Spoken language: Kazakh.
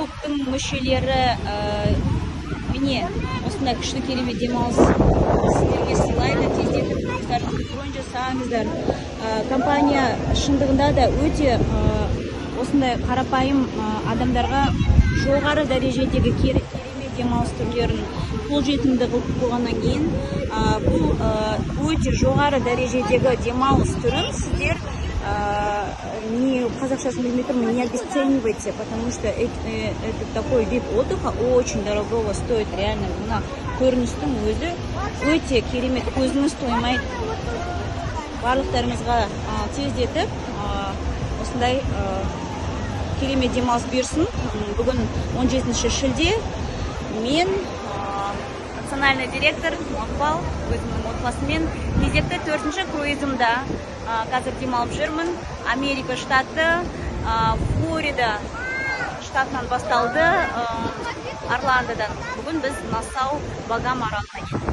клубтың мүшелері міне осындай күшті керемет демалыс сіздерге сыйлайды. Тездетіп өздеріңізді бронь жасаңыздар. Компания шындығында да өте осындай қарапайым адамдарға жоғары дәрежедегі керемет демалыс түрлерін қолжетімді қылып қойғаннан кейін бұл өте жоғары дәрежедегі демалыс түрін сіздер не қазақшасын білмей тұрмын, не обесценивайте, потому что этот такой вид отдыха очень дорогого стоит, реально. Мына көріністің өзі өте керемет, көзіңіз тоймайды. Барлықтарыңызға тездетіп осындай керемет демалыс берсін. Бүгін 17 шілде. Мен национальный директор Мақпал өзімнің отбасымен кезекті 4-ші круизымда қазір демалып жүрмін. Америка штаты, Флорида штатынан басталды, Орландодан. Бүгін біз Нассау Багам аралына